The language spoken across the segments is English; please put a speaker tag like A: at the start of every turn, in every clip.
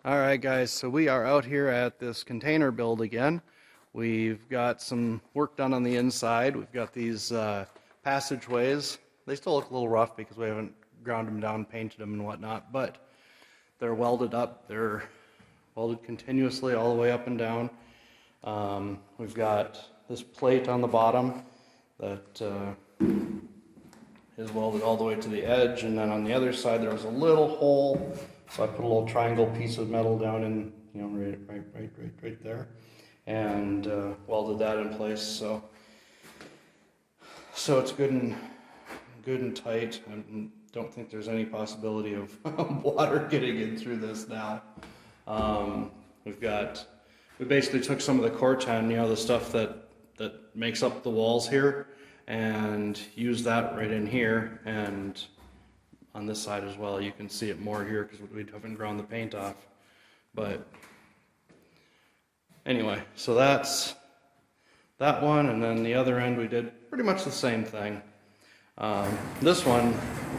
A: Alright guys, so we are out here at this container build again. We've got some work done on the inside. We've got these passageways. They still look a little rough because we haven't ground them down, painted them and whatnot, but they're welded up. They're welded continuously all the way up and down. We've got this plate on the bottom that is welded all the way to the edge, and then on the other side there was a little hole, so I put a little triangle piece of metal down in, right there, and welded that in place. So it's good and tight. I don't think there's any possibility of water getting in through this now. We basically took some of the Corten, the stuff that makes up the walls here, and use that right in here, and on this side as well. You can see it more here because we haven't ground the paint off. But anyway, so that's that one, and then the other end we did pretty much the same thing. This one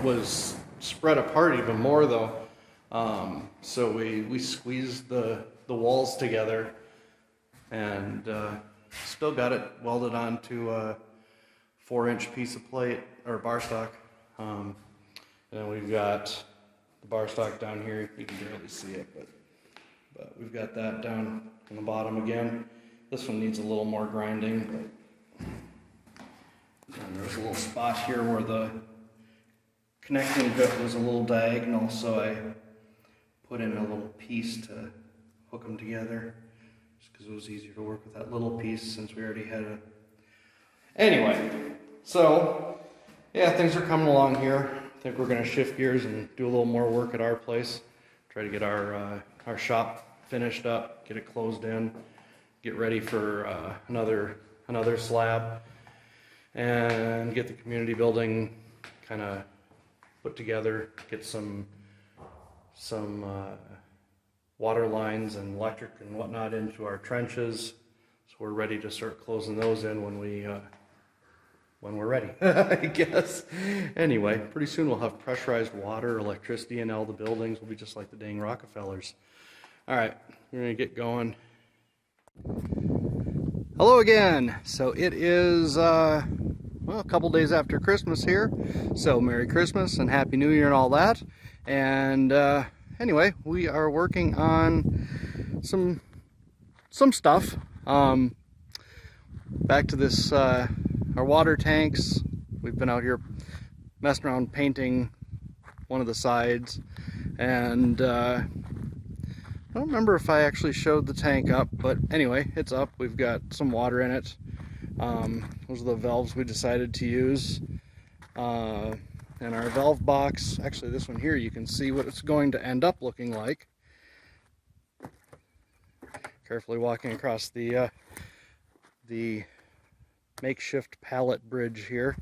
A: was spread apart even more though, so we squeezed the walls together and still got it welded onto a 4-inch piece of plate or bar stock. And then we've got the bar stock down here. You can barely see it, but we've got that down on the bottom again. This one needs a little more grinding, but and there's a little spot here where the connecting bit was a little diagonal, so I put in a little piece to hook them together, just because it was easier to work with that little piece since we already had a... Anyway, so yeah, things are coming along here. I think we're going to shift gears and do a little more work at our place. Try to get our shop finished up, get it closed in, get ready for another slab, and get the community building kind of put together, get some water lines and electric and whatnot into our trenches, so we're ready to start closing those in when we're ready, I guess. Anyway, pretty soon we'll have pressurized water, electricity in all the buildings. We'll be just like the dang Rockefellers. All right, we're gonna get going. Hello again. So it is well, a couple days after Christmas here, so Merry Christmas and Happy New Year and all that. And anyway, we are working on some stuff. Back to this our water tanks. We've been out here messing around painting one of the sides, and I don't remember if I actually showed the tank up, but anyway, it's up. We've got some water in it. Those are the valves we decided to use. And our valve box, actually this one here, you can see what it's going to end up looking like. Carefully walking across the makeshift pallet bridge here.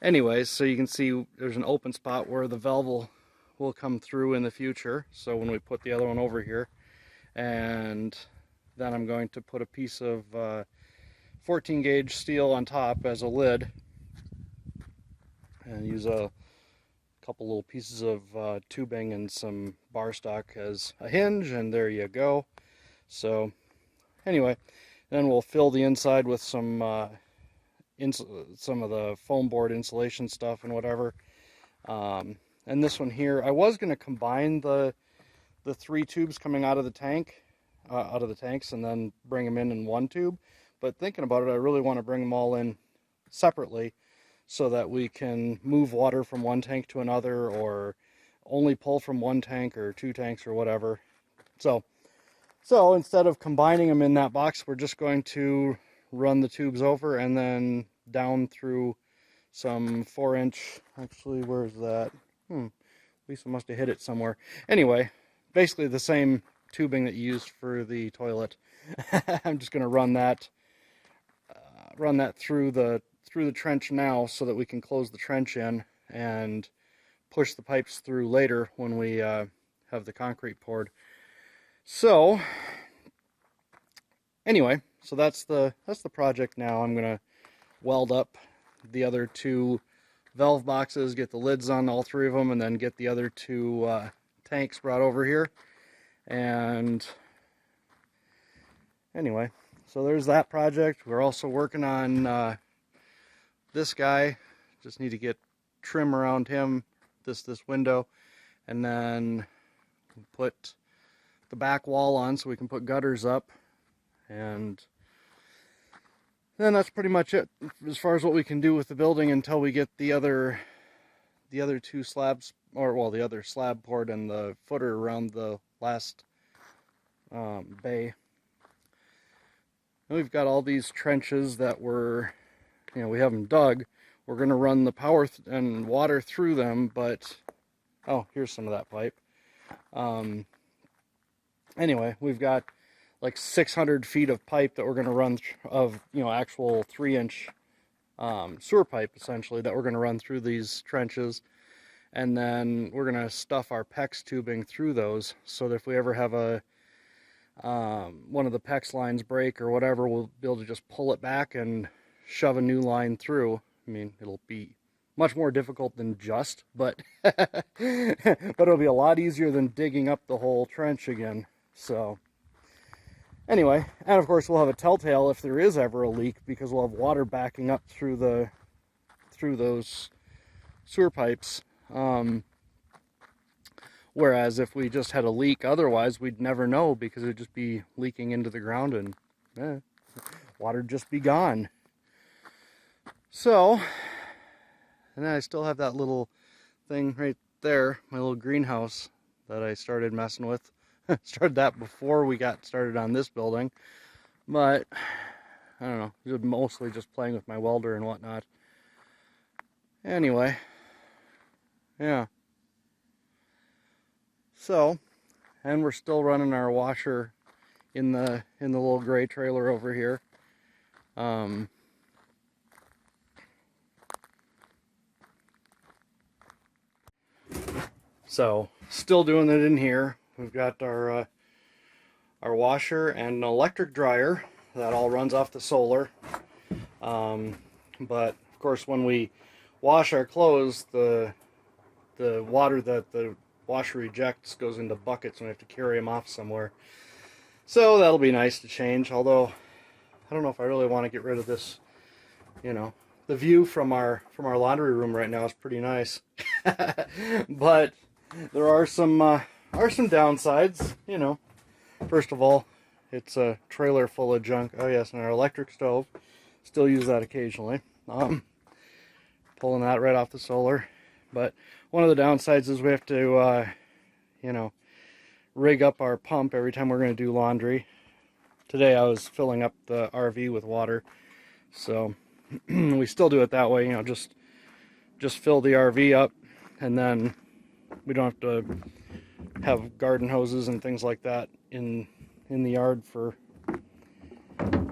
A: Anyways, so you can see there's an open spot where the valve will come through in the future, so when we put the other one over here, and then I'm going to put a piece of 14 gauge steel on top as a lid, and use a couple little pieces of tubing and some bar stock as a hinge, and there you go. So anyway, then we'll fill the inside with some of the foam board insulation stuff and whatever. And this one here, I was going to combine the 3 tubes coming out of the tanks, and then bring them in one tube. But thinking about it, I really want to bring them all in separately, so that we can move water from one tank to another, or only pull from one tank or 2 tanks or whatever. So instead of combining them in that box, we're just going to run the tubes over and then down through some 4-inch, actually, where's that? Lisa must have hit it somewhere. Anyway, basically the same tubing that you used for the toilet. I'm just going to run that through the trench now, so that we can close the trench in and push the pipes through later when we have the concrete poured. So anyway, so that's the project now. I'm gonna weld up the other 2 valve boxes, get the lids on all 3 of them, and then get the other 2 tanks brought over here. And anyway, so there's that project. We're also working on this guy. Just need to get trim around him, this window, and then put the back wall on so we can put gutters up. And then that's pretty much it as far as what we can do with the building until we get the other two slabs, or well, the other slab poured and the footer around the last bay. And we've got all these trenches that were, we have them dug. We're going to run the power and water through them, but oh, here's some of that pipe. Anyway, we've got like 600 feet of pipe that we're going to run of, actual 3-inch sewer pipe, essentially, that we're going to run through these trenches. And then we're going to stuff our PEX tubing through those, so that if we ever have one of the PEX lines break or whatever, we'll be able to just pull it back and shove a new line through. I mean, it'll be much more difficult than just, but but it'll be a lot easier than digging up the whole trench again. So anyway, and of course we'll have a telltale if there is ever a leak, because we'll have water backing up through those sewer pipes. Whereas if we just had a leak otherwise, we'd never know, because it'd just be leaking into the ground and water'd just be gone. So, and then I still have that little thing right there, my little greenhouse that I started messing with. Started that before we got started on this building, but I don't know, it was mostly just playing with my welder and whatnot. Anyway, yeah. So, and we're still running our washer in the little gray trailer over here. So, still doing it in here. We've got our washer and an electric dryer that all runs off the solar. But of course, when we wash our clothes, the water that the washer ejects goes into buckets and we have to carry them off somewhere. So that'll be nice to change, although I don't know if I really want to get rid of this. The view from our laundry room right now is pretty nice. But there are some downsides, First of all, it's a trailer full of junk. Oh yes, and our electric stove, still use that occasionally. Pulling that right off the solar. But one of the downsides is we have to, rig up our pump every time we're going to do laundry. Today I was filling up the RV with water, so we still do it that way. Just fill the RV up, and then we don't have to have garden hoses and things like that in the yard for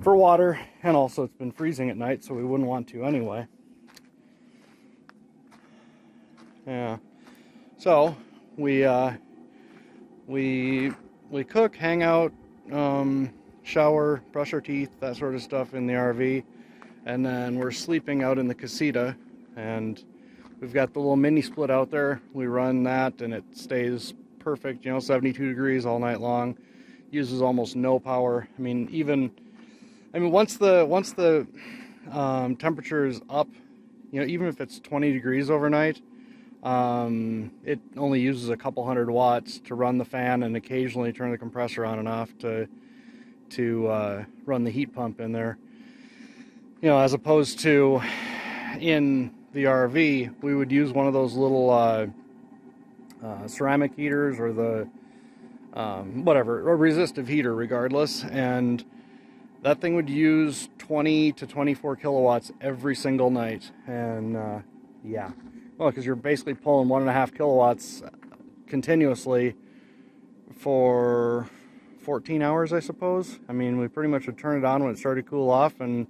A: water. And also, it's been freezing at night, so we wouldn't want to anyway. Yeah. So we cook, hang out, shower, brush our teeth, that sort of stuff in the RV, and then we're sleeping out in the casita. And we've got the little mini split out there. We run that, and it stays perfect, 72 degrees all night long. Uses almost no power. Once the temperature is up, even if it's 20 degrees overnight, it only uses a couple hundred watts to run the fan and occasionally turn the compressor on and off to run the heat pump in there. As opposed to in the RV, we would use one of those little ceramic heaters, or the whatever, a resistive heater regardless, and that thing would use 20 to 24 kilowatts every single night. And yeah, well, because you're basically pulling 1.5 kilowatts continuously for 14 hours, I suppose. We pretty much would turn it on when it started to cool off, and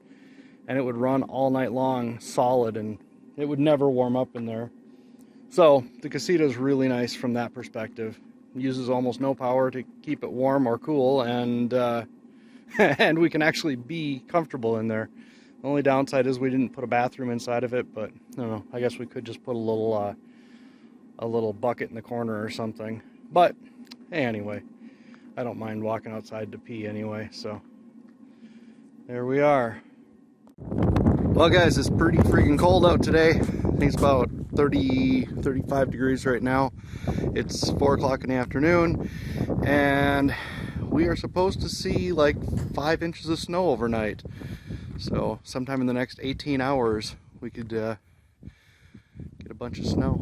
A: it would run all night long solid, and it would never warm up in there. So the casita is really nice from that perspective. It uses almost no power to keep it warm or cool, and and we can actually be comfortable in there. The only downside is we didn't put a bathroom inside of it, but I don't know, I guess we could just put a little bucket in the corner or something. But anyway, I don't mind walking outside to pee anyway, so there we are. Well guys, it's pretty freaking cold out today. I think it's about 35 degrees right now. It's 4 o'clock in the afternoon, and we are supposed to see like 5 inches of snow overnight. So sometime in the next 18 hours, we could get a bunch of snow.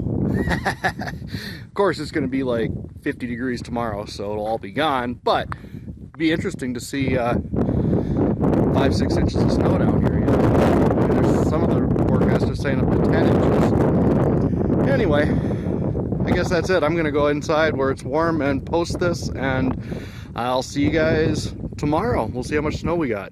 A: Of course, it's going to be like 50 degrees tomorrow, so it'll all be gone, but it'd be interesting to see 5-6 inches of snow down here. You know? There's some of the forecasters saying up to 10 inches. Anyway, I guess that's it. I'm going to go inside where it's warm and post this, and I'll see you guys tomorrow. We'll see how much snow we got.